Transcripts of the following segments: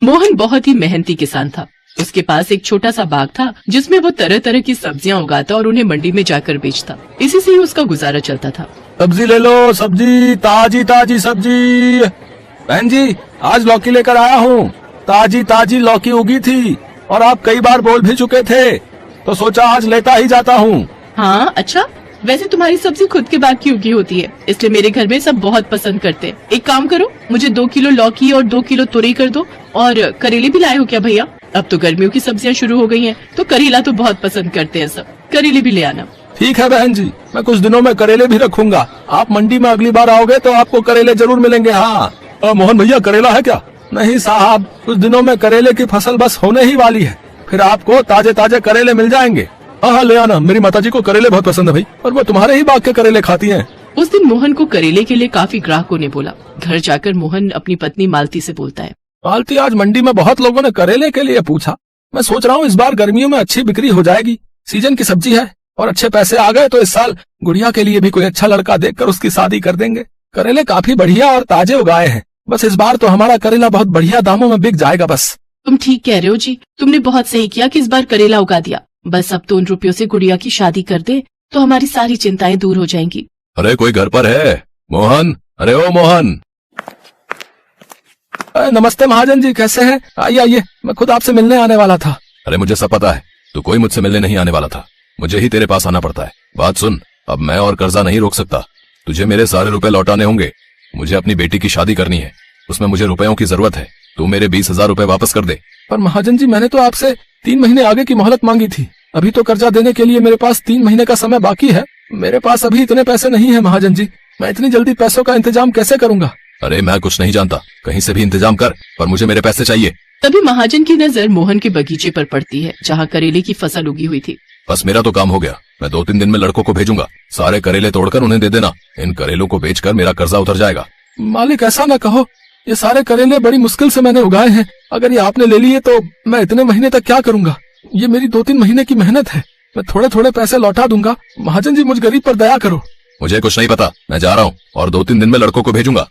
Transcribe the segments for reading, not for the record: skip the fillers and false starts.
मोहन बहुत ही मेहनती किसान था। उसके पास एक छोटा सा बाग था जिसमें वो तरह तरह की सब्जियां उगाता और उन्हें मंडी में जाकर बेचता। इसी से ही उसका गुजारा चलता था। सब्जी ले लो, सब्जी, ताजी ताजी सब्जी। बहन जी, आज लौकी लेकर आया हूँ। ताजी ताजी लौकी उगी थी और आप कई बार बोल भी चुके थे, तो सोचा आज लेता ही जाता हूँ। हाँ अच्छा, वैसे तुम्हारी सब्जी खुद के बाग की उगी होती है, इसलिए मेरे घर में सब बहुत पसंद करते हैं। एक काम करो, मुझे 2 किलो लौकी और 2 किलो तुरई कर दो। और करेले भी लाए हो क्या भैया? अब तो गर्मियों की सब्जियां शुरू हो गई हैं, तो करेला तो बहुत पसंद करते हैं सब। करेले भी ले आना। ठीक है बहन जी, मैं कुछ दिनों में करेले भी रखूंगा। आप मंडी में अगली बार आओगे तो आपको करेले जरूर मिलेंगे। हाँ मोहन भैया, करेला है क्या? नहीं साहब, कुछ दिनों में करेले की फसल बस होने ही वाली है, फिर आपको ताजे ताजे करेले मिल जाएंगे। हाँ ले आना, मेरी माताजी को करेले बहुत पसंद है भाई, और वो तुम्हारे ही बाग के करेले खाती हैं। उस दिन मोहन को करेले के लिए काफी ग्राहकों ने बोला। घर जाकर मोहन अपनी पत्नी मालती से बोलता है, मालती, आज मंडी में बहुत लोगों ने करेले के लिए पूछा। मैं सोच रहा हूँ इस बार गर्मियों में अच्छी बिक्री हो जाएगी। सीजन की सब्जी है और अच्छे पैसे आ गए तो इस साल गुड़िया के लिए भी कोई अच्छा लड़का देखकर उसकी शादी कर देंगे। करेले काफी बढ़िया और ताजे उगाए हैं, बस इस बार तो हमारा करेला बहुत बढ़िया दामों में बिक जाएगा। बस तुम ठीक कह रहे हो जी, तुमने बहुत सही किया कि इस बार करेला उगा दिया। बस अब तो उन रुपयों से गुड़िया की शादी कर दे तो हमारी सारी चिंताएं दूर हो जाएंगी। अरे कोई घर पर है? मोहन, अरे ओ मोहन। नमस्ते महाजन जी, कैसे हैं? आइए आइए, मैं खुद आपसे मिलने आने वाला था। अरे मुझे सब पता है, तू कोई मुझसे मिलने नहीं आने वाला था, मुझे ही तेरे पास आना पड़ता है। बात सुन, अब मैं और कर्जा नहीं रोक सकता, तुझे मेरे सारे रुपए लौटाने होंगे। मुझे अपनी बेटी की शादी करनी है, उसमें मुझे रुपयों की जरूरत है। तू मेरे 20,000 रुपए वापस कर दे। पर महाजन जी, मैंने तो आपसे 3 महीने आगे की मोहलत मांगी थी। अभी तो कर्जा देने के लिए मेरे पास 3 महीने का समय बाकी है। मेरे पास अभी इतने पैसे नहीं है महाजन जी, मैं इतनी जल्दी पैसों का इंतजाम कैसे करूंगा? अरे मैं कुछ नहीं जानता, कहीं से भी इंतजाम कर, पर मुझे मेरे पैसे चाहिए। तभी महाजन की नजर मोहन के बगीचे पर पड़ती है जहाँ करेले की फसल उगी हुई थी। बस मेरा तो काम हो गया, मैं 2-3 दिन में लड़कों को भेजूंगा। सारे करेले तोड़कर उन्हें दे देना, इन करेलों को बेचकर मेरा कर्जा उतर जाएगा। मालिक ऐसा न कहो, ये सारे करेले बड़ी मुश्किल से मैंने उगाए हैं। अगर ये आपने ले लिए तो मैं इतने महीने तक क्या करूंगा? ये मेरी 2-3 महीने की मेहनत है, मैं थोड़े थोड़े पैसे लौटा दूंगा। महाजन जी, मुझ गरीब पर दया करो। मुझे कुछ नहीं पता, मैं जा रहा हूँ और 2-3 दिन में लड़कों को भेजूंगा।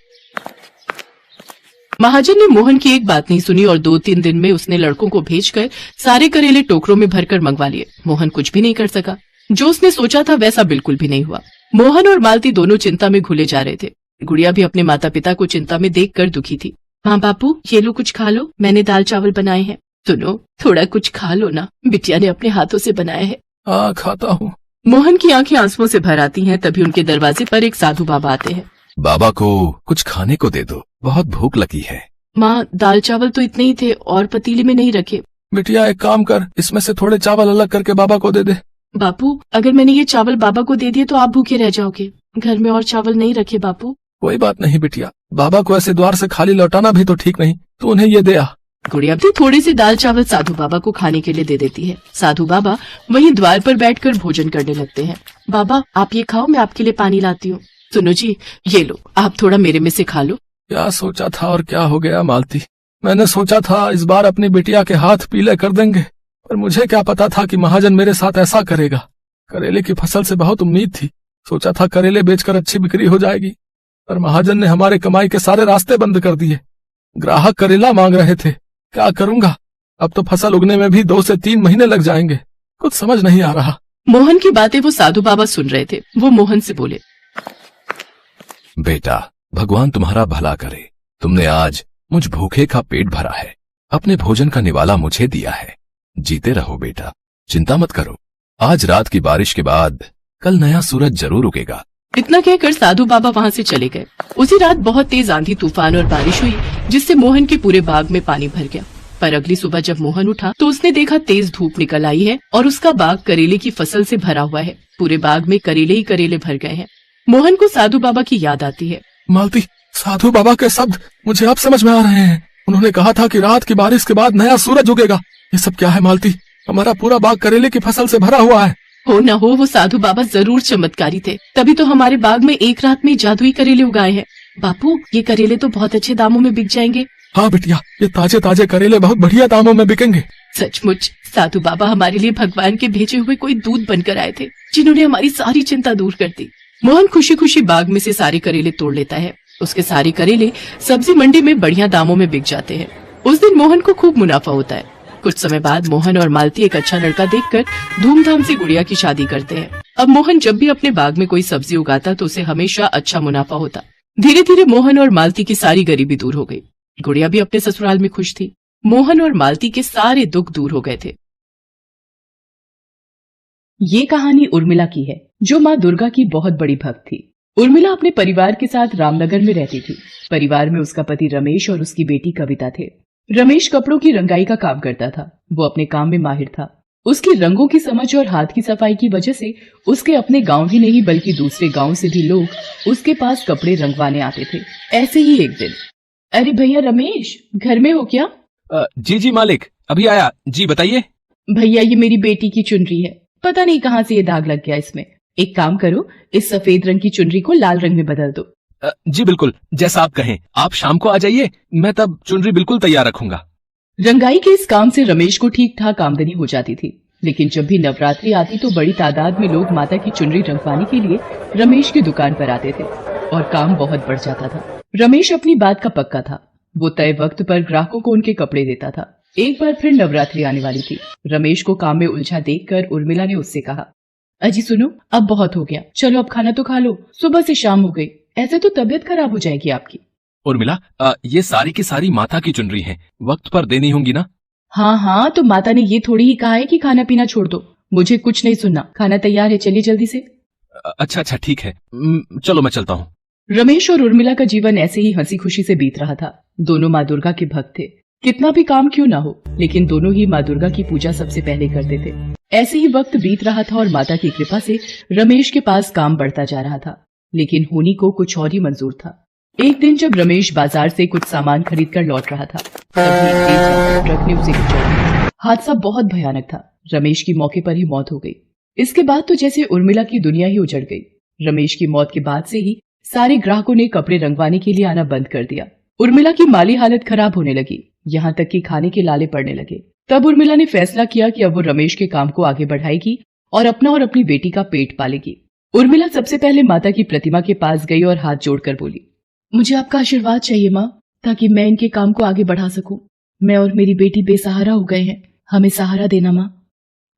महाजन ने मोहन की एक बात नहीं सुनी और 2-3 दिन में उसने लड़कों को भेजकर सारे करेले टोकरों में भरकर मंगवा लिए। मोहन कुछ भी नहीं कर सका, जो उसने सोचा था वैसा बिल्कुल भी नहीं हुआ। मोहन और मालती दोनों चिंता में घुले जा रहे थे। गुड़िया भी अपने माता पिता को चिंता में देखकर दुखी थी। हाँ बापू, ये लो कुछ खा लो, मैंने दाल चावल बनाए हैं। सुनो, थोड़ा कुछ खा लो ना, बिटिया ने अपने हाथों से बनाया है। हाँ खाता हूँ। मोहन की आंखें आंसुओं से भर आती हैं। तभी उनके दरवाजे पर एक साधु बाबा आते हैं। बाबा को कुछ खाने को दे दो, बहुत भूख लगी है। माँ, दाल चावल तो इतने ही थे और पतीले में नहीं रखे। बिटिया एक काम कर, इसमें से थोड़े चावल अलग करके बाबा को दे दे। बापू, अगर मैंने ये चावल बाबा को दे दिए तो आप भूखे रह जाओगे। घर में और चावल नहीं रखे बापू। कोई बात नहीं बिटिया, बाबा को ऐसे द्वार से खाली लौटाना भी तो ठीक नहीं, तो उन्हें ये दे आ। गुड़िया भी थोड़ी सी दाल चावल साधु बाबा को खाने के लिए दे देती है। साधु बाबा वहीं द्वार पर बैठकर भोजन करने लगते हैं। बाबा आप ये खाओ, मैं आपके लिए पानी लाती हूँ। सुनो जी, ये लो, आप थोड़ा मेरे में से खा लो। क्या सोचा था और क्या हो गया मालती? मैंने सोचा था इस बार अपनी बिटिया के हाथ पीले कर देंगे, पर मुझे क्या पता था कि महाजन मेरे साथ ऐसा करेगा। करेले की फसल से बहुत उम्मीद थी, सोचा था करेले बेचकर अच्छी बिक्री हो जाएगी, पर महाजन ने हमारे कमाई के सारे रास्ते बंद कर दिए। ग्राहक करेला मांग रहे थे, क्या करूंगा? अब तो फसल उगने में भी 2 से 3 महीने लग जाएंगे, कुछ समझ नहीं आ रहा। मोहन की बातें वो साधु बाबा सुन रहे थे। वो मोहन से बोले, बेटा, भगवान तुम्हारा भला करे, तुमने आज मुझ भूखे का पेट भरा है, अपने भोजन का निवाला मुझे दिया है। जीते रहो बेटा, चिंता मत करो, आज रात की बारिश के बाद कल नया सूरज जरूर उगेगा। इतना कहकर साधु बाबा वहाँ से चले गए। उसी रात बहुत तेज आंधी तूफान और बारिश हुई, जिससे मोहन के पूरे बाग में पानी भर गया। पर अगली सुबह जब मोहन उठा तो उसने देखा तेज धूप निकल आई है और उसका बाग करेले की फसल से भरा हुआ है। पूरे बाग में करेले ही करेले भर गए हैं। मोहन को साधु बाबा की याद आती है। मालती, साधु बाबा के शब्द मुझे अब समझ में आ रहे हैं। उन्होंने कहा था कि रात की बारिश के बाद नया सूरज उगेगा। ये सब क्या है मालती? हमारा पूरा बाग करेले की फसल से भरा हुआ है। हो न हो वो साधु बाबा जरूर चमत्कारी थे, तभी तो हमारे बाग में एक रात में जादुई करेले उगाए हैं। बापू, ये करेले तो बहुत अच्छे दामों में बिक जाएंगे। हाँ बिटिया, ये ताजे ताजे करेले बहुत बढ़िया दामों में बिकेंगे। सचमुच साधु बाबा हमारे लिए भगवान के भेजे हुए कोई दूत बनकर आए थे, जिन्होंने हमारी सारी चिंता दूर कर दी। मोहन खुशी खुशी बाग में से सारे करेले तोड़ लेता है। उसके सारे करेले सब्जी मंडी में बढ़िया दामों में बिक जाते हैं। उस दिन मोहन को खूब मुनाफा होता है। कुछ समय बाद मोहन और मालती एक अच्छा लड़का देखकर धूमधाम से गुड़िया की शादी करते हैं। अब मोहन जब भी अपने बाग में कोई सब्जी उगाता तो उसे हमेशा अच्छा मुनाफा होता। धीरे धीरे मोहन और मालती की सारी गरीबी दूर हो गई। गुड़िया भी अपने ससुराल में खुश थी। मोहन और मालती के सारे दुख दूर हो गए थे। ये कहानी उर्मिला की है, जो माँ दुर्गा की बहुत बड़ी भक्त थी। उर्मिला अपने परिवार के साथ रामनगर में रहती थी। परिवार में उसका पति रमेश और उसकी बेटी कविता थे। रमेश कपड़ों की रंगाई का काम करता था। वो अपने काम में माहिर था। उसकी रंगों की समझ और हाथ की सफाई की वजह से उसके अपने गांव ही नहीं बल्कि दूसरे गांव से भी लोग उसके पास कपड़े रंगवाने आते थे। ऐसे ही एक दिन, अरे भैया रमेश, घर में हो क्या? जी जी मालिक, अभी आया। जी बताइए। भैया, ये मेरी बेटी की चुनरी है। पता नहीं कहाँ से ये दाग लग गया इसमें। एक काम करो, इस सफेद रंग की चुनरी को लाल रंग में बदल दो। जी बिल्कुल, जैसा आप कहें। आप शाम को आ जाइए, मैं तब चुनरी बिल्कुल तैयार रखूंगा। रंगाई के इस काम से रमेश को ठीक ठाक आमदनी हो जाती थी। लेकिन जब भी नवरात्रि आती तो बड़ी तादाद में लोग माता की चुनरी रंगवाने के लिए रमेश की दुकान पर आते थे और काम बहुत बढ़ जाता था। रमेश अपनी बात का पक्का था। वो तय वक्त पर ग्राहकों को उनके कपड़े देता था। एक बार फिर नवरात्रि आने वाली थी। रमेश को काम में उलझा देखकर उर्मिला ने उससे कहा, अजी सुनो, अब बहुत हो गया, चलो अब खाना तो खा लो। सुबह से शाम हो गई, ऐसे तो तबीयत खराब हो जाएगी आपकी। उर्मिला, ये सारी की सारी माता की चुनरी है, वक्त पर देनी होंगी ना? हाँ हाँ, तो माता ने ये थोड़ी ही कहा है कि खाना पीना छोड़ दो। मुझे कुछ नहीं सुनना, खाना तैयार है, चलिए जल्दी से। अच्छा अच्छा ठीक है, चलो मैं चलता हूँ। रमेश और उर्मिला का जीवन ऐसे ही हंसी खुशी से बीत रहा था। दोनों माँ दुर्गा के भक्त थे। कितना भी काम क्यों ना हो, लेकिन दोनों ही माँ दुर्गा की पूजा सबसे पहले करते थे। ऐसे ही वक्त बीत रहा था और माता की कृपा से रमेश के पास काम बढ़ता जा रहा था। लेकिन होनी को कुछ और ही मंजूर था। एक दिन जब रमेश बाजार से कुछ सामान खरीद कर लौट रहा था, तभी एक तेज रफ्तार ट्रक ने उसे कुचल दिया। हादसा बहुत भयानक था। रमेश की मौके पर ही मौत हो गई। इसके बाद तो जैसे उर्मिला की दुनिया ही उजड़ गई। रमेश की मौत के बाद से ही सारे ग्राहकों ने कपड़े रंगवाने के लिए आना बंद कर दिया। उर्मिला की माली हालत खराब होने लगी, यहाँ तक कि खाने के लाले पड़ने लगे। तब उर्मिला ने फैसला किया कि अब वो रमेश के काम को आगे बढ़ाएगी और अपना और अपनी बेटी का पेट पालेगी। उर्मिला सबसे पहले माता की प्रतिमा के पास गई और हाथ जोड़कर बोली, मुझे आपका आशीर्वाद चाहिए माँ, ताकि मैं इनके काम को आगे बढ़ा सकूं। मैं और मेरी बेटी बेसहारा हो गए हैं, हमें सहारा देना माँ।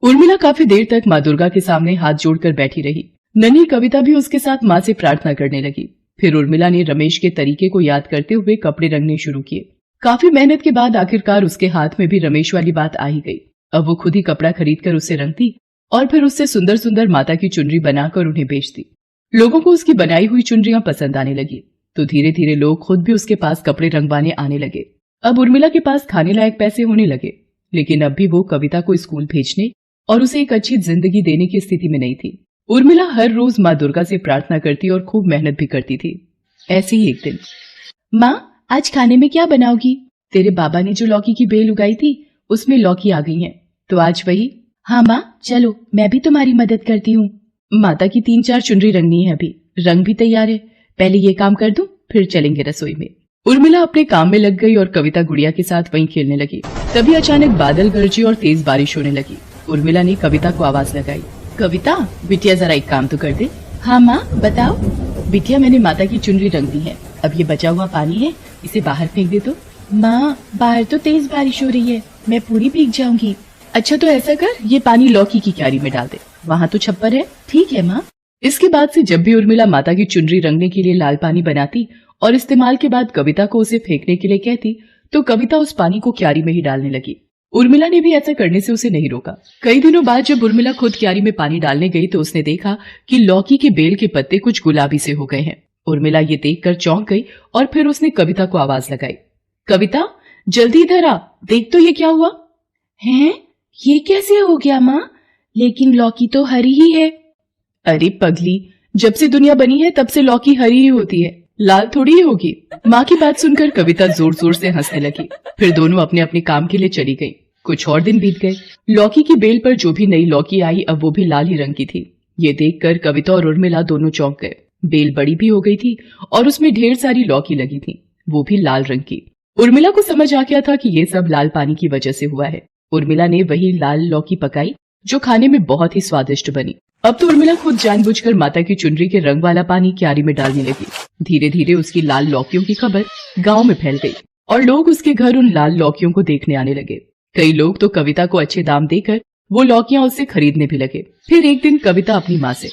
उर्मिला काफी देर तक माँ दुर्गा के सामने हाथ जोड़कर बैठी रही। नन्ही कविता भी उसके साथ माँ से प्रार्थना करने लगी। फिर उर्मिला ने रमेश के तरीके को याद करते हुए कपड़े रंगने शुरू किए। काफी मेहनत के बाद आखिरकार उसके हाथ में भी रमेश वाली बात आ ही गई। अब वो खुद ही कपड़ा खरीदकर उससे रंगती और फिर उससे सुंदर सुंदर माता की चुनरी बनाकर उन्हें बेचती। लोगों को उसकी बनाई हुई चुनरियां पसंद आने लगी, तो धीरे धीरे लोग खुद भी उसके पास कपड़े रंगवाने आने लगे। अब उर्मिला के पास खाने लायक पैसे होने लगे, लेकिन अब भी वो कविता को स्कूल भेजने और उसे एक अच्छी जिंदगी देने की स्थिति में नहीं थी। उर्मिला हर रोज माँ दुर्गा से प्रार्थना करती और खूब मेहनत भी करती थी। ऐसे ही एक दिन, माँ आज खाने में क्या बनाओगी? तेरे बाबा ने जो लौकी की बेल उगाई थी उसमें लौकी आ गई है, तो आज वही। हाँ माँ चलो, मैं भी तुम्हारी मदद करती हूँ। माता की 3-4 चुनरी रंगनी है, अभी रंग भी तैयार है, पहले ये काम कर दूं, फिर चलेंगे रसोई में। उर्मिला अपने काम में लग गई और कविता गुड़िया के साथ वहीं खेलने लगी। तभी अचानक बादल गरजे और तेज बारिश होने लगी। उर्मिला ने कविता को आवाज लगाई, कविता बिटिया जरा एक काम तो कर दे। हाँ माँ बताओ। बिटिया मैंने माता की चुनरी रंग दी है, अब ये बचा हुआ पानी है, इसे बाहर फेंक दे तो। माँ बाहर तो तेज बारिश हो रही है, मैं पूरी भीग जाऊंगी। अच्छा तो ऐसा कर, ये पानी लौकी की क्यारी में डाल दे, वहाँ तो छप्पर है। ठीक है माँ। इसके बाद से जब भी उर्मिला माता की चुनरी रंगने के लिए लाल पानी बनाती और इस्तेमाल के बाद कविता को उसे फेंकने के लिए कहती, तो कविता उस पानी को क्यारी में ही डालने लगी। उर्मिला ने भी ऐसा करने से उसे नहीं रोका। कई दिनों बाद जब उर्मिला खुद क्यारी में पानी डालने गई तो उसने देखा कि लौकी के बेल के पत्ते कुछ गुलाबी से हो गए हैं। उर्मिला ये देखकर चौंक गई और फिर उसने कविता को आवाज लगाई, कविता जल्दी इधर आ, देख तो ये क्या हुआ है? ये कैसे हो गया माँ? लेकिन लौकी तो हरी ही है। अरे पगली, जब से दुनिया बनी है तब से लौकी हरी ही होती है, लाल थोड़ी ही होगी। माँ की बात सुनकर कविता जोर जोर से हंसने लगी। फिर दोनों अपने अपने काम के लिए चली गई। कुछ और दिन बीत गए। लौकी की बेल पर जो भी नई लौकी आई अब वो भी लाल ही रंग की थी। ये देखकर कविता और उर्मिला दोनों चौंक गए। बेल बड़ी भी हो गई थी और उसमें ढेर सारी लौकी लगी थी, वो भी लाल रंग की। उर्मिला को समझ आ गया था कि ये सब लाल पानी की वजह से हुआ है। उर्मिला ने वही लाल लौकी पकाई जो खाने में बहुत ही स्वादिष्ट बनी। अब तो उर्मिला खुद जानबूझकर माता की चुनरी के रंग वाला पानी क्यारी में डालने लगी। धीरे धीरे उसकी लाल लौकियों की खबर गांव में फैल गई। और लोग उसके घर उन लाल लौकियों को देखने आने लगे। कई लोग तो कविता को अच्छे दाम देकर वो लौकियां उससे खरीदने भी लगे। फिर एक दिन कविता अपनी माँ से,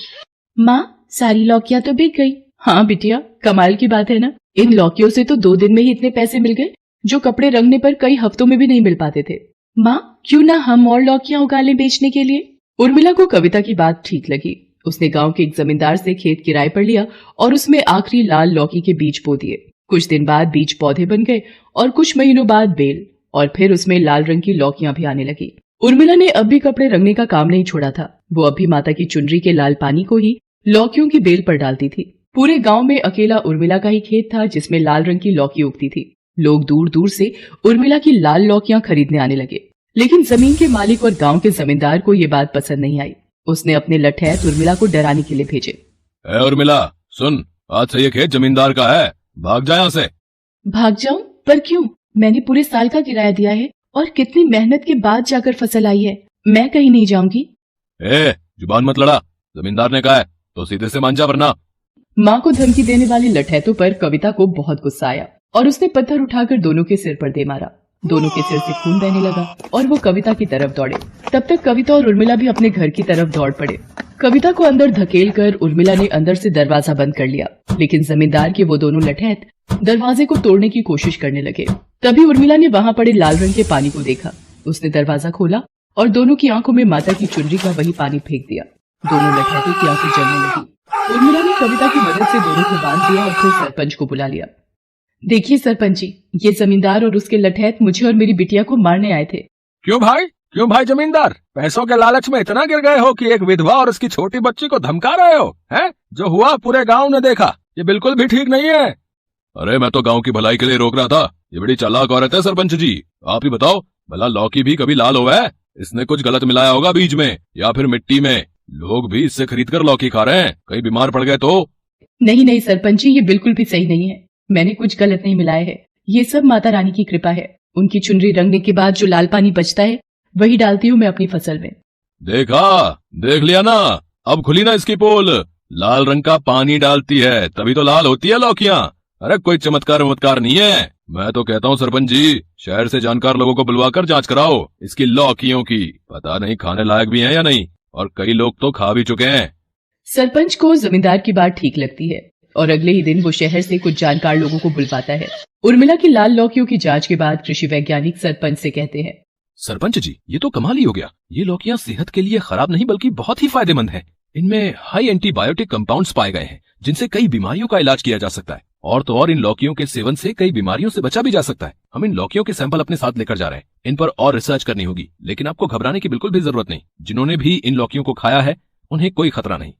माँ सारी लौकियां तो बिक गई। हाँ बिटिया, कमाल की बात है ना, इन लौकियों से तो 2 दिन में ही इतने पैसे मिल गए जो कपड़े रंगने पर कई हफ्तों में भी नहीं मिल पाते थे। माँ क्यों ना हम और लौकियां उगा लें बेचने के लिए। उर्मिला को कविता की बात ठीक लगी। उसने गांव के एक जमींदार से खेत किराए पर लिया और उसमें आखिरी लाल लौकी के बीज बो दिए। कुछ दिन बाद बीज पौधे बन गए और कुछ महीनों बाद बेल, और फिर उसमें लाल रंग की लौकियां भी आने लगी। उर्मिला ने अब भी कपड़े रंगने का काम नहीं छोड़ा था। वो अब भी माता की चुनरी के लाल पानी को ही लौकियों की बेल पर डालती थी। पूरे गांव में अकेला उर्मिला का ही खेत था जिसमें लाल रंग की लौकी उगती थी। लोग दूर दूर से उर्मिला की लाल लौकियां खरीदने आने लगे, लेकिन जमीन के मालिक और गांव के जमींदार को ये बात पसंद नहीं आई। उसने अपने लठैत उर्मिला को डराने के लिए भेजे। उर्मिला सुन, आज से ये खेत जमींदार का है, भाग जा यहाँ से। भाग जाऊं? पर क्यों? मैंने पूरे साल का किराया दिया है और कितनी मेहनत के बाद जाकर फसल आई है। मैं कहीं नहीं जाऊंगी। जुबान मत लड़ा, जमींदार ने कहा है तो सीधे से मान जा, वरना। माँ को धमकी देने वाले लठैतों पर कविता को बहुत गुस्सा आया और उसने पत्थर उठाकर दोनों के सिर पर दे मारा। दोनों के सिर से खून बहने लगा और वो कविता की तरफ दौड़े। तब तक कविता और उर्मिला भी अपने घर की तरफ दौड़ पड़े। कविता को अंदर धकेल कर उर्मिला ने अंदर से दरवाजा बंद कर लिया, लेकिन जमींदार के वो दोनों लठैत दरवाजे को तोड़ने की कोशिश करने लगे। तभी उर्मिला ने वहां पड़े लाल रंग के पानी को देखा। उसने दरवाजा खोला और दोनों की आंखों में माता की चुनरी का वही पानी फेंक दिया। दोनों लठैतों की आंखें जलने लगी। उर्मिला ने कविता की मदद से दोनों को बांध दिया और फिर सरपंच को बुला लिया। देखिए सरपंच जी, ये जमींदार और उसके लठैत मुझे और मेरी बिटिया को मारने आए थे। क्यों भाई जमींदार, पैसों के लालच में इतना गिर गए हो कि एक विधवा और उसकी छोटी बच्ची को धमका रहे हो? हैं? जो हुआ पूरे गांव ने देखा, ये बिल्कुल भी ठीक नहीं है। अरे मैं तो गांव की भलाई के लिए रोक रहा था। ये बड़ी चालाक औरत है सरपंच जी। आप ही बताओ, भला लौकी भी कभी लाल हुआ है? इसने कुछ गलत मिलाया होगा बीज में या फिर मिट्टी में। लोग भी इससे खरीद कर लौकी खा रहे हैं, कहीं बीमार पड़ गए तो। नहीं सरपंच जी, ये बिल्कुल भी सही नहीं है। मैंने कुछ गलत नहीं मिलाया है। ये सब माता रानी की कृपा है। उनकी चुनरी रंगने के बाद जो लाल पानी बचता है वही डालती हूँ मैं अपनी फसल में। देख लिया ना, अब खुली ना इसकी पोल। लाल रंग का पानी डालती है तभी तो लाल होती है लौकियां। अरे कोई चमत्कार नहीं है। मैं तो कहता हूँ सरपंच जी, शहर से जानकार लोगों को बुलवा कर जांच कराओ इसकी लौकियों की। पता नहीं खाने लायक भी है या नहीं, और कई लोग तो खा भी चुके हैं। सरपंच को जमींदार की बात ठीक लगती है और अगले ही दिन वो शहर से कुछ जानकार लोगों को बुलवाता है। उर्मिला की लाल लौकियों की जांच के बाद कृषि वैज्ञानिक सरपंच से कहते हैं, सरपंच जी, ये तो कमाल ही हो गया। ये लौकियां सेहत के लिए खराब नहीं बल्कि बहुत ही फायदेमंद है। इनमें हाई एंटीबायोटिक कंपाउंड्स पाए गए हैं जिनसे कई बीमारियों का इलाज किया जा सकता है। और तो और इन लौकियों के सेवन से कई बीमारियों से बचा भी जा सकता है। हम इन लौकियों के सैंपल अपने साथ लेकर जा रहे हैं। इन पर और रिसर्च करनी होगी, लेकिन आपको घबराने की बिल्कुल भी जरूरत नहीं। जिन्होंने भी इन लौकियों को खाया है उन्हें कोई खतरा नहीं।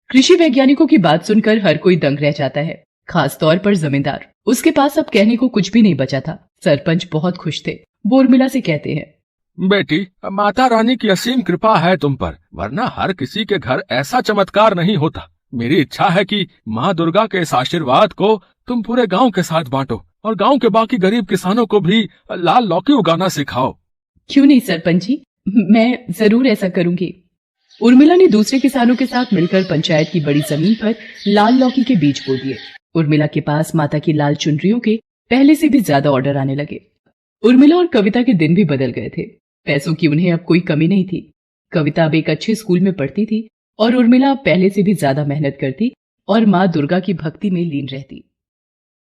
कृषि वैज्ञानिकों की बात सुनकर हर कोई दंग रह जाता है, खास तौर पर जमींदार। उसके पास अब कहने को कुछ भी नहीं बचा था। सरपंच बहुत खुश थे। वो उर्मिला से कहते हैं, बेटी, माता रानी की असीम कृपा है तुम पर, वरना हर किसी के घर ऐसा चमत्कार नहीं होता। मेरी इच्छा है कि माँ दुर्गा के इस आशीर्वाद को तुम पूरे गांव के साथ बांटो और गांव के बाकी गरीब किसानों को भी लाल लौकी उगाना सिखाओ। क्यों नहीं सरपंच जी, मैं जरूर ऐसा करूंगी। उर्मिला ने दूसरे किसानों के साथ मिलकर पंचायत की बड़ी जमीन पर लाल लौकी के बीज बो दिए। उर्मिला के पास माता की लाल चुनरियों के पहले से भी ज्यादा ऑर्डर आने लगे। उर्मिला और कविता के दिन भी बदल गए थे। पैसों की उन्हें अब कोई कमी नहीं थी। कविता अब एक अच्छे स्कूल में पढ़ती थी और उर्मिला अब पहले से भी ज्यादा मेहनत करती और माँ दुर्गा की भक्ति में लीन रहती।